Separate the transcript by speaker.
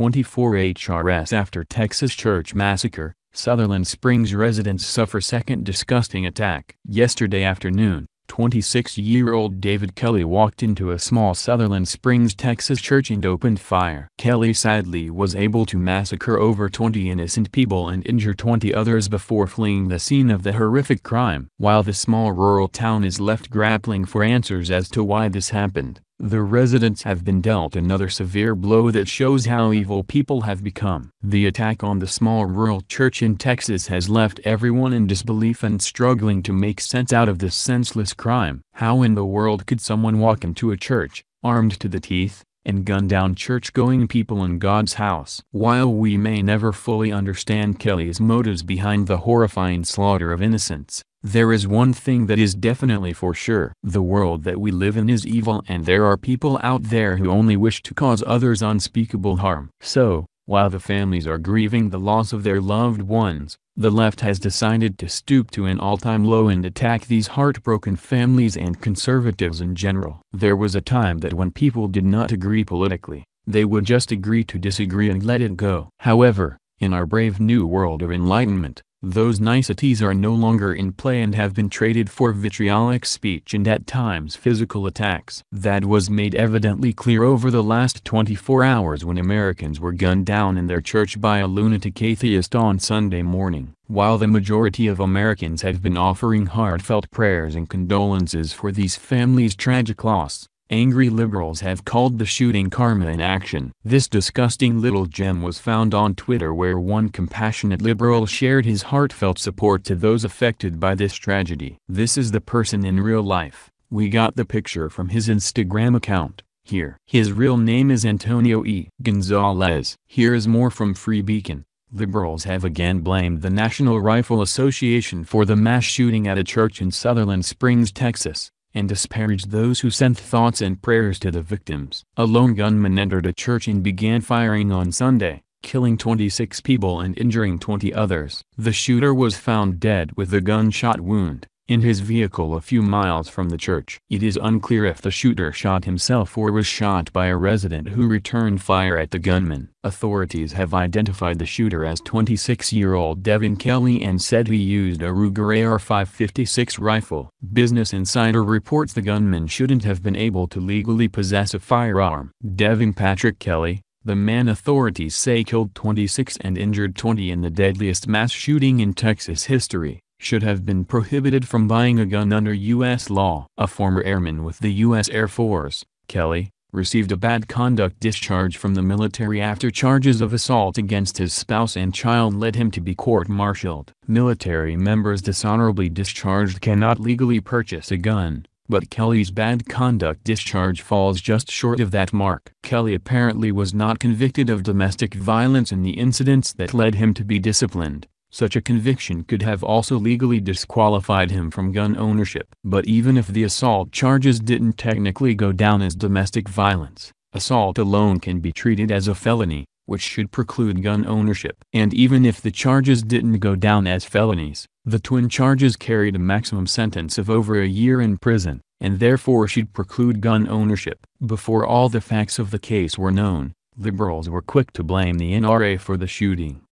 Speaker 1: 24 HRS after Texas church massacre, Sutherland Springs residents suffer second disgusting attack. Yesterday afternoon, 26-year-old David Kelly walked into a small Sutherland Springs, Texas church and opened fire. Kelly sadly was able to massacre over 20 innocent people and injure 20 others before fleeing the scene of the horrific crime. While the small rural town is left grappling for answers as to why this happened, the residents have been dealt another severe blow that shows how evil people have become. The attack on the small rural church in Texas has left everyone in disbelief and struggling to make sense out of this senseless crime. How in the world could someone walk into a church, armed to the teeth, and gun down church-going people in God's house? While we may never fully understand Kelly's motives behind the horrifying slaughter of innocents, there is one thing that is definitely for sure. The world that we live in is evil, and there are people out there who only wish to cause others unspeakable harm. So, while the families are grieving the loss of their loved ones, the left has decided to stoop to an all-time low and attack these heartbroken families and conservatives in general. There was a time that when people did not agree politically, they would just agree to disagree and let it go. However, in our brave new world of enlightenment, those niceties are no longer in play and have been traded for vitriolic speech and at times physical attacks. That was made evidently clear over the last 24 hours when Americans were gunned down in their church by a lunatic atheist on Sunday morning. While the majority of Americans have been offering heartfelt prayers and condolences for these families' tragic loss, angry liberals have called the shooting karma in action. This disgusting little gem was found on Twitter, where one compassionate liberal shared his heartfelt support to those affected by this tragedy. This is the person in real life. We got the picture from his Instagram account. Here. His real name is Antonio E. Gonzalez. Here is more from Free Beacon. Liberals have again blamed the National Rifle Association for the mass shooting at a church in Sutherland Springs, Texas, and disparaged those who sent thoughts and prayers to the victims. A lone gunman entered a church and began firing on Sunday, killing 26 people and injuring 20 others. The shooter was found dead with a gunshot wound in his vehicle a few miles from the church. It is unclear if the shooter shot himself or was shot by a resident who returned fire at the gunman. Authorities have identified the shooter as 26-year-old Devin Kelly and said he used a Ruger AR-556 rifle. Business Insider reports the gunman shouldn't have been able to legally possess a firearm. Devin Patrick Kelly, the man authorities say killed 26 and injured 20 in the deadliest mass shooting in Texas history, should have been prohibited from buying a gun under U.S. law. A former airman with the U.S. Air Force, Kelly, received a bad conduct discharge from the military after charges of assault against his spouse and child led him to be court-martialed. Military members dishonorably discharged cannot legally purchase a gun, but Kelly's bad conduct discharge falls just short of that mark. Kelly apparently was not convicted of domestic violence in the incidents that led him to be disciplined. Such a conviction could have also legally disqualified him from gun ownership. But even if the assault charges didn't technically go down as domestic violence, assault alone can be treated as a felony, which should preclude gun ownership. And even if the charges didn't go down as felonies, the twin charges carried a maximum sentence of over a year in prison, and therefore should preclude gun ownership. Before all the facts of the case were known, liberals were quick to blame the NRA for the shooting.